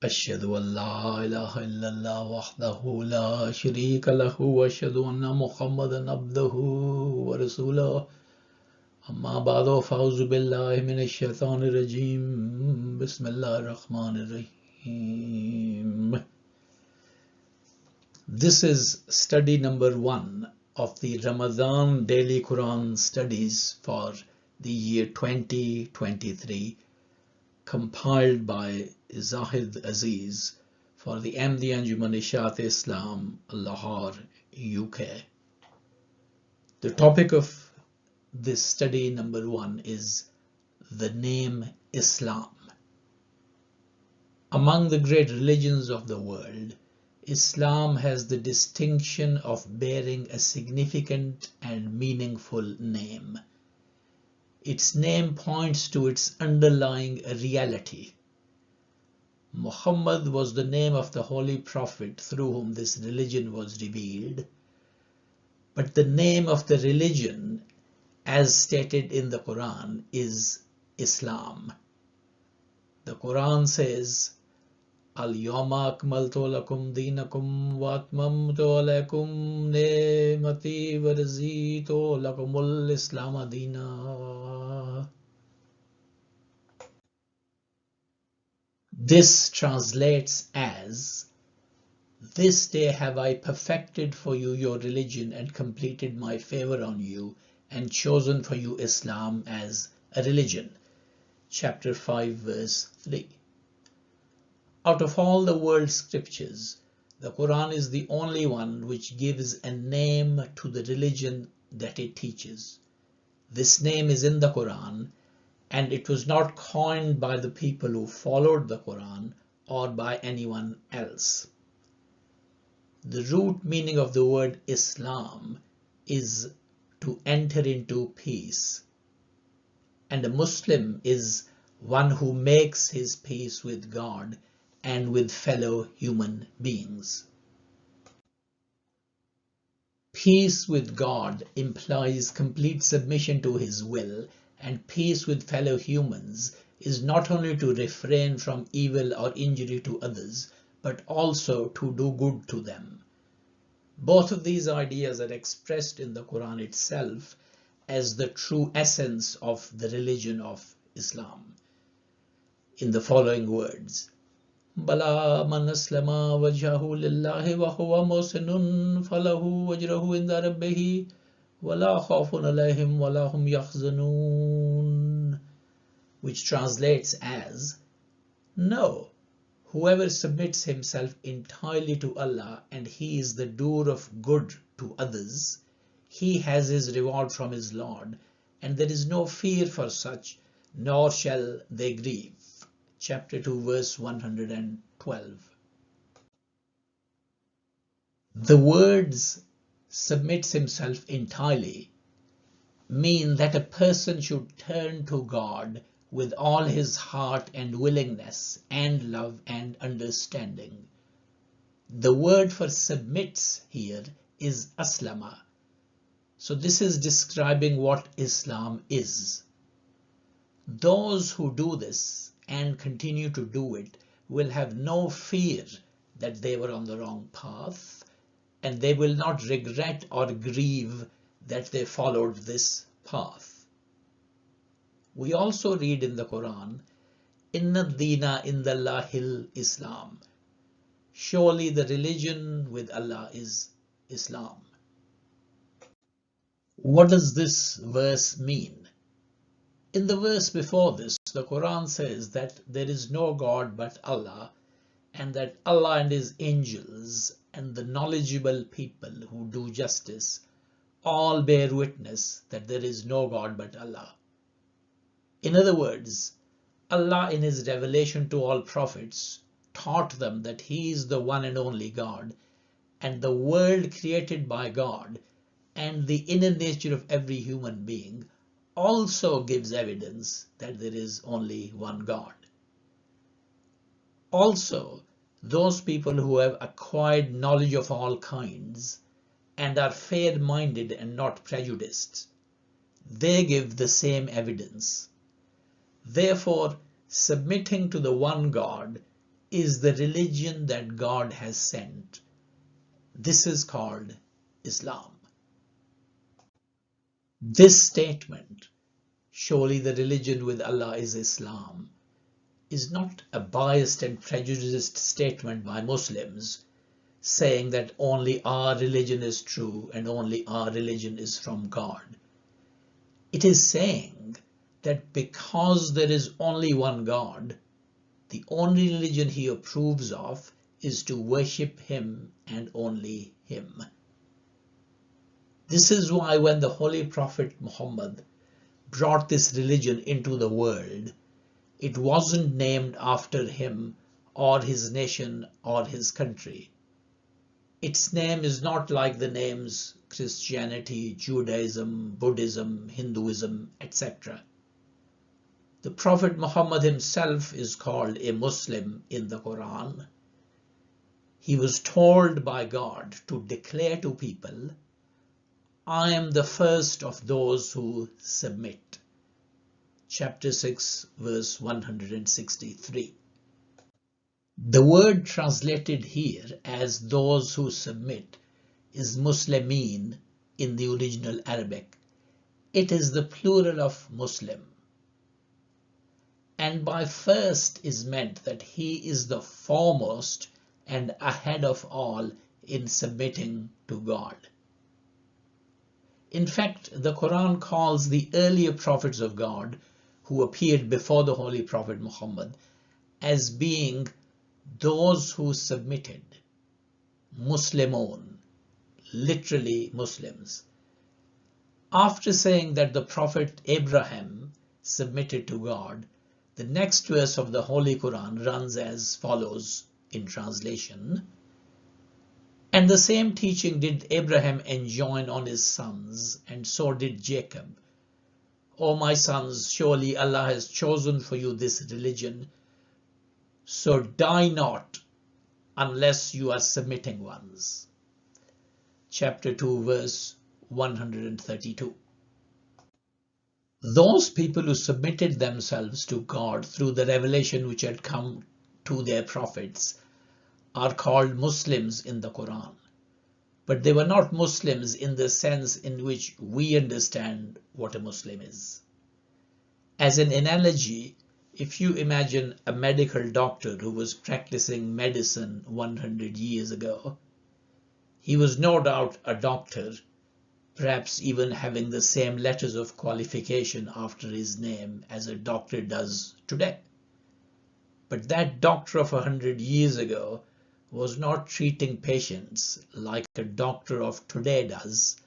أشهد أن لا إله إلا الله وحده لا شريك له وأشهد أن محمدا عبده ورسوله أما بعد فأعوذ بالله من الشيطان الرجيم بسم الله الرحمن الرحيم. This is study number 1 of the Ramadan daily Quran studies for the year 2023, compiled by Zahid Aziz for the Anjuman Ishaat Islam, Lahore, UK. The topic of this study number 1 is the name Islam. Among the great religions of the world, Islam has the distinction of bearing a significant and meaningful name. Its name points to its underlying reality. Muhammad was the name of the Holy Prophet through whom this religion was revealed, but the name of the religion, as stated in the Quran, is Islam. The Quran says, Al-Yawma akmaltu lakum dinakum wa atmamtu alaykum ni'mati wa raditu lakumul Islam dina. This translates as, this day have I perfected for you your religion and completed my favor on you and chosen for you Islam as a religion. Chapter 5 verse 3. Out of all the world's scriptures, the Quran is the only one which gives a name to the religion that it teaches. This name is in the Quran, and it was not coined by the people who followed the Quran or by anyone else. The root meaning of the word Islam is to enter into peace, and a Muslim is one who makes his peace with God and with fellow human beings. Peace with God implies complete submission to His will, and peace with fellow humans is not only to refrain from evil or injury to others, but also to do good to them. Both of these ideas are expressed in the Quran itself as the true essence of the religion of Islam, in the following words: Bala man aslama wajhahu lillahi wa huwa muhsinun falahu ajruhu inda rabbih wa la khawfun alayhim wa la hum yahzanun, which translates as, no, whoever submits himself entirely to Allah and he is the doer of good to others, he has his reward from his Lord, and there is no fear for such, nor shall they grieve. Chapter 2 verse 112. The words submits himself entirely mean that a person should turn to God with all his heart and willingness and love and understanding. The word for submits here is aslama. So this is describing what Islam is. Those who do this and continue to do it will have no fear that they were on the wrong path, and they will not regret or grieve that they followed this path. We also read in the Quran, Inna Dina Indallahil Islam. Surely the religion with Allah is Islam. What does this verse mean? In the verse before this, the Quran says that there is no God but Allah, and that Allah and His angels and the knowledgeable people who do justice all bear witness that there is no God but Allah. In other words, Allah in His revelation to all prophets taught them that He is the one and only God, and the world created by God and the inner nature of every human being also gives evidence that there is only one God. Also, those people who have acquired knowledge of all kinds and are fair-minded and not prejudiced, they give the same evidence. Therefore, submitting to the one God is the religion that God has sent. This is called Islam. This statement, surely the religion with Allah is Islam, is not a biased and prejudiced statement by Muslims saying that only our religion is true and only our religion is from God. It is saying that because there is only one God, the only religion he approves of is to worship him and only him. This is why when the Holy Prophet Muhammad brought this religion into the world, it wasn't named after him or his nation or his country. Its name is not like the names Christianity, Judaism, Buddhism, Hinduism, etc. The Prophet Muhammad himself is called a Muslim in the Quran. He was told by God to declare to people, I am the first of those who submit. Chapter 6, verse 163. The word translated here as those who submit is Muslimin in the original Arabic. It is the plural of Muslim. And by first is meant that he is the foremost and ahead of all in submitting to God. In fact, the Quran calls the earlier prophets of God who appeared before the Holy Prophet Muhammad as being those who submitted, Muslimun, literally Muslims. After saying that the Prophet Abraham submitted to God, the next verse of the Holy Quran runs as follows in translation. And the same teaching did Abraham enjoin on his sons, and so did Jacob. O my sons, surely Allah has chosen for you this religion, so die not unless you are submitting ones. Chapter 2, verse 132. Those people who submitted themselves to God through the revelation which had come to their prophets are called Muslims in the Quran. But they were not Muslims in the sense in which we understand what a Muslim is. As an analogy, if you imagine a medical doctor who was practicing medicine 100 years ago, he was no doubt a doctor, perhaps even having the same letters of qualification after his name as a doctor does today. But that doctor of 100 years ago was not treating patients like a doctor of today does,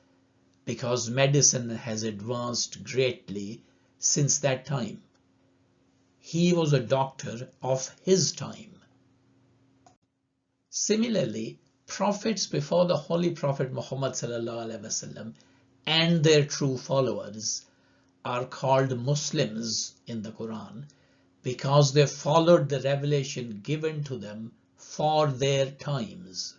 because medicine has advanced greatly since that time. He was a doctor of his time. Similarly, prophets before the Holy Prophet Muhammad ﷺ and their true followers are called Muslims in the Quran because they followed the revelation given to them for their times.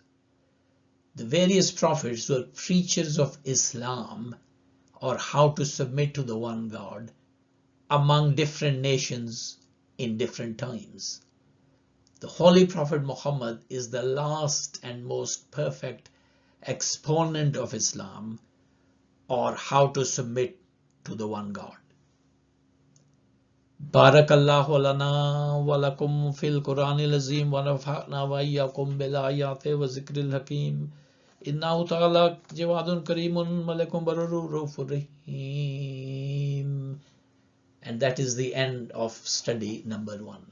The various prophets were preachers of Islam, or how to submit to the one God, among different nations in different times. The Holy Prophet Muhammad is the last and most perfect exponent of Islam, or how to submit to the one God. Barakallahu lana wa lakum fil Quranil Azim wa nafa'na wa iyyakum bil ayati wa zikril hakim. Innahu ta'ala jawadun karimun malakum barurur rahim. And that is the end of study number 1.